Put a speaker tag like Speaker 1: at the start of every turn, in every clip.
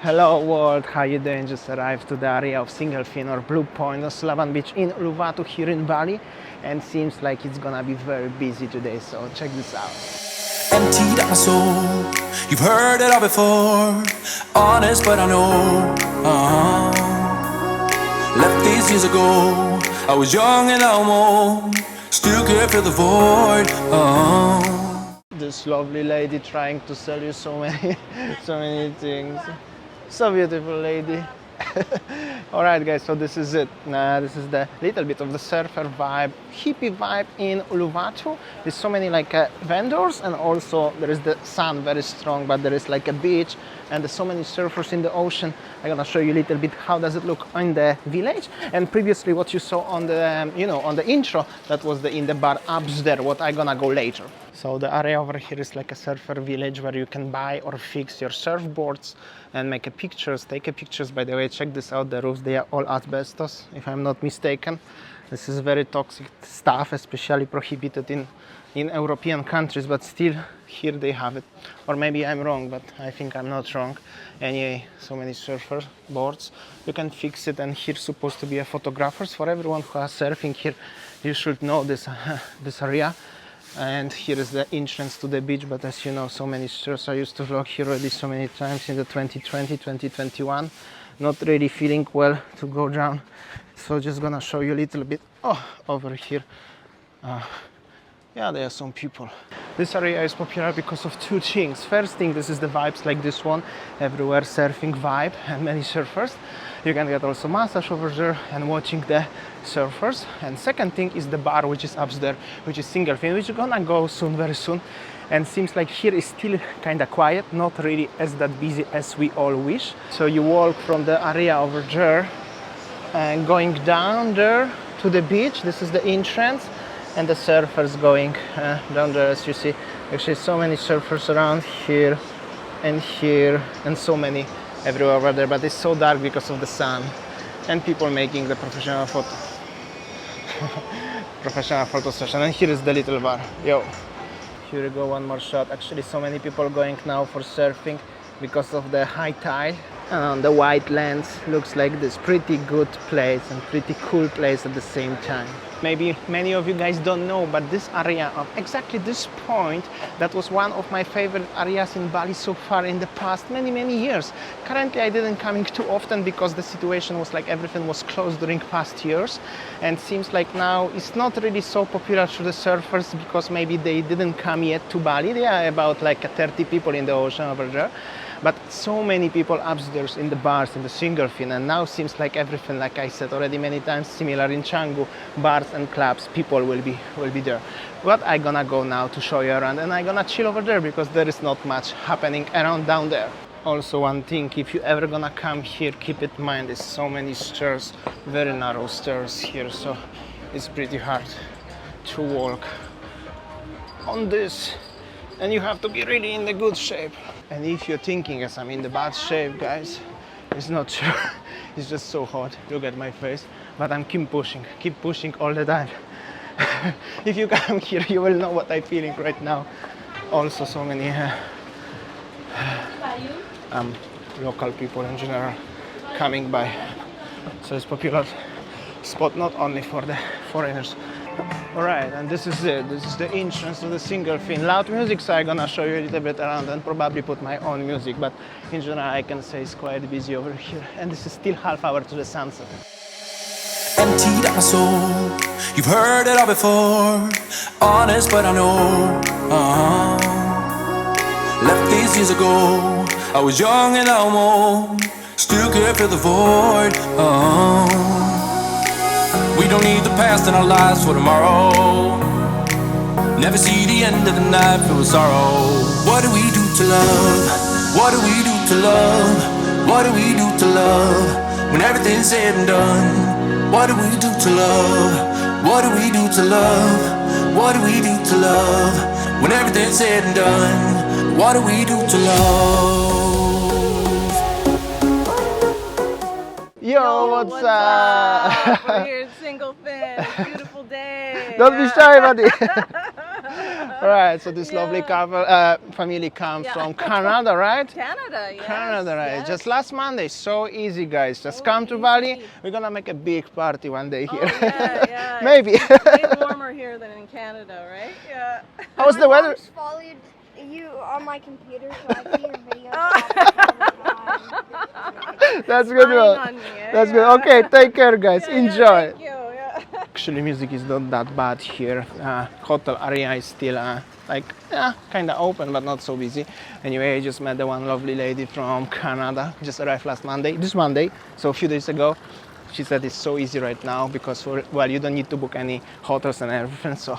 Speaker 1: Hello world, how you doing? Just arrived to the area of Single Fin or Blue Point on Sulawesi Beach in Uluwatu here in Bali, and seems like it's gonna be very busy today, so check this out.
Speaker 2: Emptied out my soul, you've heard it all before. Honest but I know, left these years ago. I was young and I'm old, still can't fill the void.
Speaker 1: This lovely lady trying to sell you so many things. So beautiful lady. Alright guys, so this is it. This is the little bit of the surfer vibe, hippie vibe in Uluwatu. There's so many vendors, and also there is the sun very strong, but there is like a beach and there's so many surfers in the ocean. I'm gonna show you a little bit how does it look in the village. And previously what you saw on the on the intro, that was in the bar upstairs, what I'm gonna go later. So the area over here is like a surfer village where you can buy or fix your surfboards and make pictures, take pictures. By the way, check this out, the roofs, they are all asbestos, if I'm not mistaken. This is very toxic stuff, especially prohibited in European countries, but still here they have it. Or maybe I'm wrong, but I think I'm not wrong. Anyway, so many surfer boards, you can fix it, and here's supposed to be a photographers. For everyone who is surfing here, you should know this this area. And here is the entrance to the beach, but as you know, so many surfers. I used to vlog here already so many times in the 2020, 2021. Not really feeling well to go down, so just gonna show you a little bit. Over here, yeah, there are some people. This area is popular because of two things. First thing, this is the vibes like this one, everywhere surfing vibe and many surfers. You can get also massage over there and watching the surfers. And second thing is the bar, which is upstairs, which is Single Fin, which is gonna go soon, very soon. And seems like here is still kind of quiet, not really as that busy as we all wish. So you walk from the area over there and going down there to the beach. This is the entrance, and the surfers going down there, as you see. Actually, so many surfers around here, and so many everywhere over there, but it's so dark because of the sun and people making the professional photo session. And here is the little bar. Yo, here we go, one more shot. Actually, so many people going now for surfing because of the high tide. The white lands looks like this pretty good place and pretty cool place at the same time. Maybe many of you guys don't know, but this area of exactly this point, that was one of my favorite areas in Bali so far in the past many years. Currently I didn't coming too often because the situation was like everything was closed during past years, and seems like now it's not really so popular to the surfers because maybe they didn't come yet to Bali. There are about like 30 people in the ocean over there. But so many people upstairs in the bars, in the Single Fin, and now seems like everything, like I said already many times, similar in Canggu, bars and clubs, people will be there. But I'm gonna go now to show you around, and I'm gonna chill over there because there is not much happening around down there. Also one thing, if you ever gonna come here, keep it in mind, there's so many stairs, very narrow stairs here, so it's pretty hard to walk on this. And you have to be really in the good shape. And if you're thinking as I'm in the bad shape, guys, it's not true. It's just so hot. Look at my face. But I'm keep pushing all the time. If you come here, you will know what I'm feeling right now. Also, so many local people in general coming by. So it's a popular spot not only for the foreigners. Alright, and this is it. This is the entrance to the Single Fin. Loud music, so I'm gonna show you a little bit around and probably put my own music, but in general I can say it's quite busy over here, and this is still half hour to the sunset.
Speaker 2: Emptied out my soul, you've heard it all before. Honest but I know, left these years ago. I was young and I'm old, still can't fill the void. We don't need the past in our lives for tomorrow. Never see the end of the night filled with sorrow. What do we do to love? What do we do to love? What do we do to love? When everything's said and done, what do we do to love? What do we do to love? What do we do to love? When everything's said and done, what do we do to love?
Speaker 1: Yo, what's up?
Speaker 3: We're here at Single Fin. Beautiful day.
Speaker 1: Don't be shy, buddy. Right, so this lovely
Speaker 3: Yeah.
Speaker 1: couple, family comes
Speaker 3: Yeah.
Speaker 1: from Canada, right?
Speaker 3: Canada, yes.
Speaker 1: Canada, right?
Speaker 3: yes.
Speaker 1: Just last Monday, so easy, guys. Just
Speaker 3: So
Speaker 1: come to Bali.
Speaker 3: easy.
Speaker 1: We're gonna make a big party one day
Speaker 3: Oh,
Speaker 1: here.
Speaker 3: yeah, yeah.
Speaker 1: Maybe.
Speaker 3: It's way warmer here than in Canada, right? Yeah.
Speaker 1: How's the weather?
Speaker 4: Just followed you on my computer, so I see your videos all the time.
Speaker 1: That's good.
Speaker 3: Spying
Speaker 1: Well,
Speaker 3: on me, eh?
Speaker 1: that's good.
Speaker 3: Yeah.
Speaker 1: Okay, take care, guys.
Speaker 3: Yeah,
Speaker 1: Enjoy.
Speaker 3: thank you. Yeah.
Speaker 1: Actually, music is not that bad here. Hotel area is still kind of open, but not so busy. Anyway, I just met the one lovely lady from Canada. Just arrived this Monday, so a few days ago. She said it's so easy right now because you don't need to book any hotels and everything. So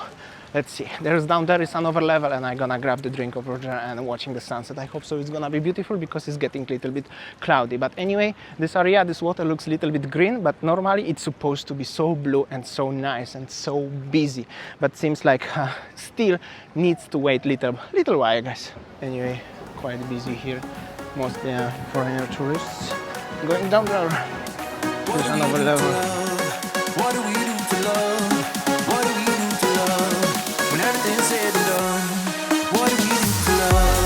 Speaker 1: let's see. Down there is another level, and I'm gonna grab the drink over there and watching the sunset. I hope so. It's gonna be beautiful because it's getting a little bit cloudy. But anyway, this area, this water looks a little bit green, but normally it's supposed to be so blue and so nice and so busy. But seems like still needs to wait little while, guys. Anyway, quite busy here. Mostly foreigner tourists going down there. There's another level.
Speaker 2: What do we do to love? What do we do to love? When everything's said and done, what do we do to love?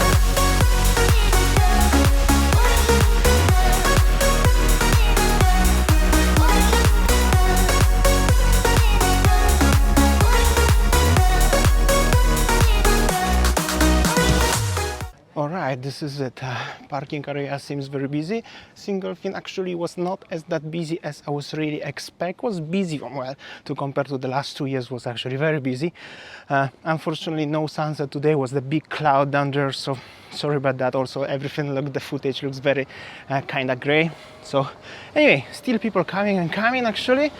Speaker 1: Alright, this is it. Parking area seems very busy. Single fin actually was not as that busy as I was really expect. Was busy, well, to compare to the last 2 years, was actually very busy. Unfortunately, no sunset today. Was the big cloud down there, so sorry about that. Also, everything the footage looks very kind of gray. So anyway, still people coming actually.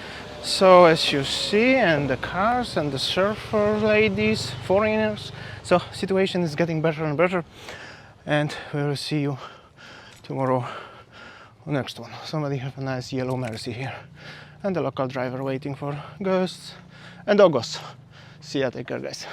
Speaker 1: So as you see, and the cars and the surfer ladies, foreigners. So situation is getting better and better. And we will see you tomorrow on next one. Somebody have a nice yellow Mercy here. And the local driver waiting for ghosts and doggos. See ya, take care, guys.